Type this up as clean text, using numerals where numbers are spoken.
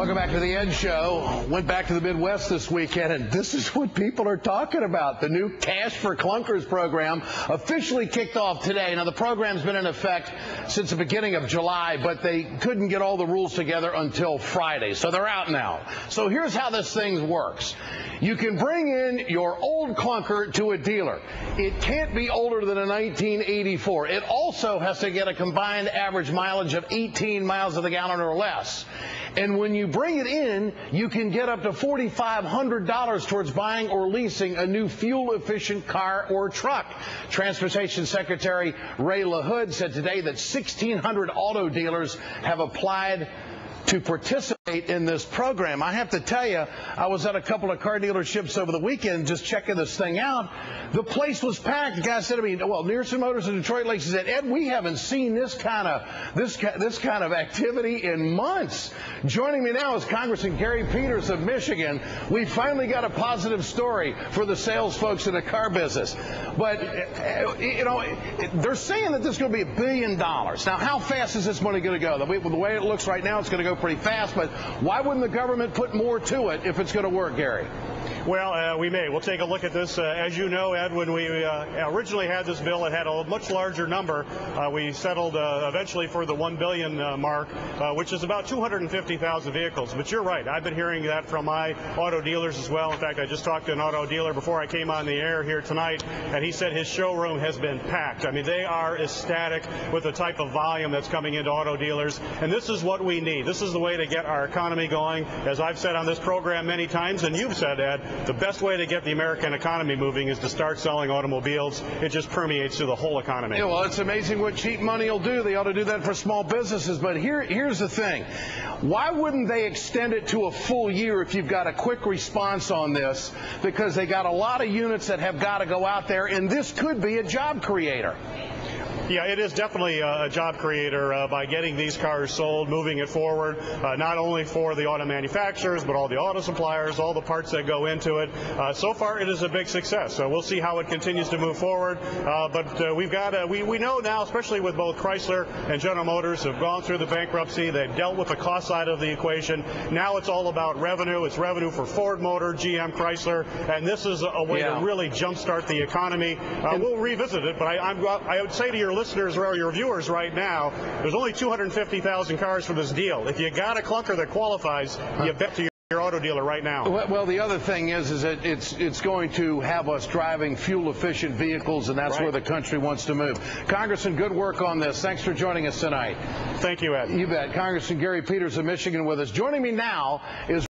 Welcome back to the Ed Show. Went back to the Midwest this weekend, and this is what people are talking about. The new Cash for Clunkers program officially kicked off today. Now, the program's been in effect since the beginning of July, but they couldn't get all the rules together until Friday, so they're out now. So here's how this thing works. You can bring in your old clunker to a dealer. It can't be older than a 1984. It also has to get a combined average mileage of 18 miles to the gallon or less. And when you bring it in, you can get up to $4,500 towards buying or leasing a new fuel-efficient car or truck. Transportation Secretary Ray LaHood said today that 1,600 auto dealers have applied to participate in this program. I have to tell you, I was at a couple of car dealerships over the weekend just checking this thing out. The place was packed. The guy said to me, well, Nearson Motors in Detroit Lakes, he said, Ed, we haven't seen this kind of activity in months. Joining me now is Congressman Gary Peters of Michigan. We finally got a positive story for the sales folks in the car business. But, you know, they're saying that this is going to be $1 billion. Now, how fast is this money going to go? The way it looks right now, it's going to go pretty fast, but why wouldn't the government put more to it if it's going to work, Gary? Well, we'll take a look at this. As you know, Ed, when we originally had this bill, it had a much larger number. We settled eventually for the $1 billion mark, which is about 250,000 vehicles. But you're right. I've been hearing that from my auto dealers as well. In fact, I just talked to an auto dealer before I came on the air here tonight, and he said his showroom has been packed. I mean, they are ecstatic with the type of volume that's coming into auto dealers, and this is what we need. This is the way to get our economy going. As I've said on this program many times, and you've said, Ed, the best way to get the American economy moving is to start selling automobiles. It just permeates through the whole economy. Yeah, well, it's amazing what cheap money will do. They ought to do that for small businesses. But here's the thing. Why wouldn't they extend it to a full year if you've got a quick response on this? Because they got a lot of units that have got to go out there, and this could be a job creator. Yeah, it is definitely a job creator by getting these cars sold, moving it forward, not only for the auto manufacturers, but all the auto suppliers, all the parts that go into it. So far, it is a big success. So we'll see how it continues to move forward. But we've got we know now, especially with both Chrysler and General Motors, have gone through the bankruptcy. They've dealt with the cost side of the equation. Now it's all about revenue. It's revenue for Ford Motor, GM, Chrysler, and this is a way to really jumpstart the economy. We'll revisit it, but I would say to your listeners or your viewers right now, there's only 250,000 cars for this deal. If you got a clunker that qualifies, you bet to your auto dealer right now. Well, the other thing is that it's going to have us driving fuel-efficient vehicles, and that's where the country wants to move. Congressman, good work on this. Thanks for joining us tonight. Thank you, Ed. You bet. Congressman Gary Peters of Michigan with us. Joining me now is